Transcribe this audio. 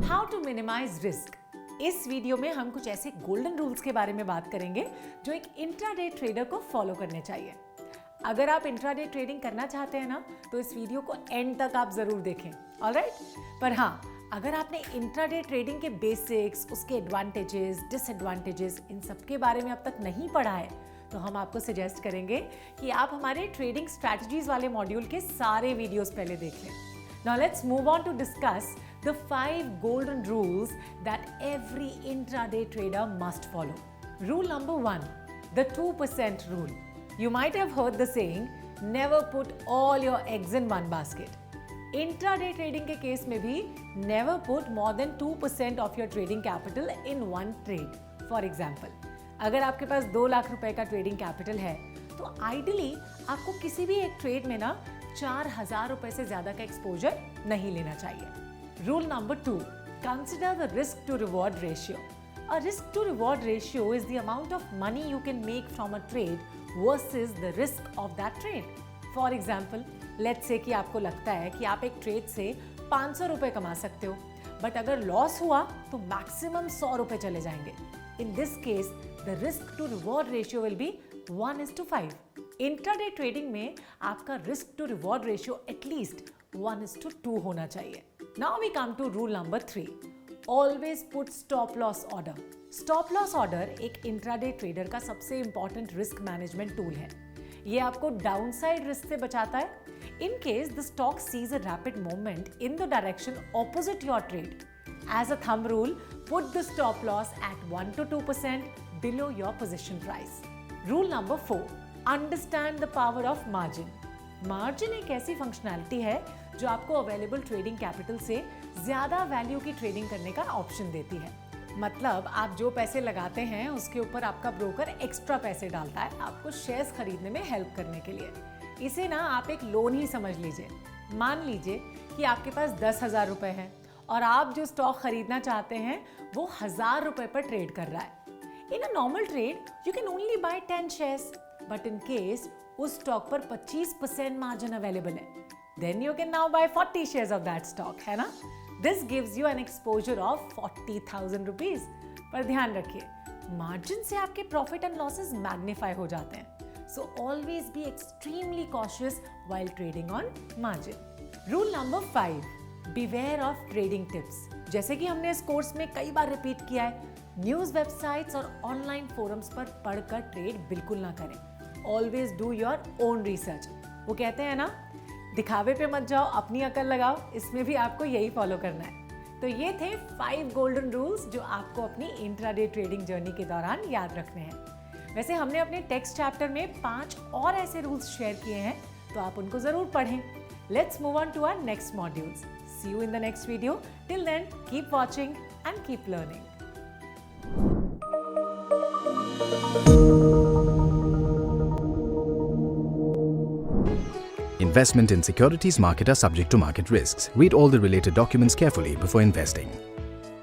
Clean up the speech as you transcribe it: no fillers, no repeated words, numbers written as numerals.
How to minimize risk. इस video में हम कुछ ऐसे गोल्डन रूल्स के बारे में बात करेंगे जो एक इंट्राडे ट्रेडर को फॉलो करने चाहिए। अगर आप इंट्राडे ट्रेडिंग करना चाहते हैं ना, तो इस वीडियो को एंड तक आप जरूर देखें, ऑलराइट? पर हाँ, अगर आपने इंट्राडे ट्रेडिंग के बेसिक्स, उसके एडवांटेजेस, डिसएडवांटेजेस, इन सब के बारे में अब तक नहीं पढ़ा है, तो हम आपको सजेस्ट करेंगे कि आप हमारे ट्रेडिंग स्ट्रैटेजीज वाले मॉड्यूल के सारे वीडियोस पहले देख लें। Now let's move on to discuss the 5 golden rules that every intraday trader must follow. Rule number 1, the 2% rule. You might have heard the saying, never put all your eggs in one basket. Intraday trading के case में भी never put more than 2% of your trading capital in one trade. For example, अगर आपके पास 2 लाख रुपए का trading capital है, तो ideally आपको किसी भी एक ट्रेड में ना 4,000 रुपए से ज्यादा का एक्सपोजर नहीं लेना चाहिए। Rule number 2, consider the risk to reward ratio. A risk to reward ratio is the amount of money you can make from a trade versus the risk of that trade. For example, let's say कि आपको लगता है कि आप एक trade से 500 रुपए कमा सकते हो, बट अगर लॉस हुआ तो मैक्सिमम 100 रुपए चले जाएंगे। In this case, the risk to reward ratio will be 1:5. Intraday trading में आपका risk to reward ratio at least 1:2 होना चाहिए। Now we come to rule number 3. Always put stop loss order. Stop loss order एक intraday trader का सबसे important risk management tool है। ये आपको डाउनसाइड रिस्क से बचाता है in case the stock sees a rapid movement in the direction opposite your trade. As a thumb rule, put the stop loss at 1 to 2% below your position price. Rule number 4. Understand the power of margin. Margin एक ऐसी functionality है जो आपको available trading capital से ज्यादा value की trading करने का ऑप्शन देती है। मतलब आप जो पैसे लगाते हैं उसके ऊपर आपका ब्रोकर एक्स्ट्रा पैसे डालता है आपको शेयर्स खरीदने में हेल्प करने के लिए। इसे ना आप एक लोन ही समझ लीजिए। मान लीजिए कि आपके पास 10,000 रुपए हैं और आप जो स्टॉक खरीदना चाहते हैं वो 1,000 रुपए पर ट्रेड कर रहा है। In a normal trade you can only buy 10 shares, but in case उस स्टॉक पर 25% मार्जिन अवेलेबल है, then you can now buy 40 shares of that stock, है ना? This gives you an exposure of 40,000 rupees. पर ध्यान रखिए, margin से आपके प्रॉफिट एंड लॉसेस मैग्नीफाई हो जाते हैं। So always be extremely cautious while trading on margin. Rule number 5, beware of trading tips. जैसे कि हमने इस कोर्स में कई बार रिपीट किया है, न्यूज वेबसाइट्स और ऑनलाइन फोरम्स पर पढ़कर ट्रेड बिल्कुल ना करें। Always do your own research. वो कहते हैं ना, दिखावे पे मत जाओ, अपनी अकल लगाओ। इसमें भी आपको यही फॉलो करना है। तो ये थे 5 गोल्डन रूल्स जो आपको अपनी इंट्राडे ट्रेडिंग जर्नी के दौरान याद रखने हैं। वैसे हमने अपने टेक्स्ट चैप्टर में 5 और ऐसे रूल्स शेयर किए हैं, तो आप उनको जरूर पढ़ें। Let's move on to our next modules. See you in the next video. Till then keep watching and keep learning. Investment in securities market are subject to market risks. Read all the related documents carefully before investing.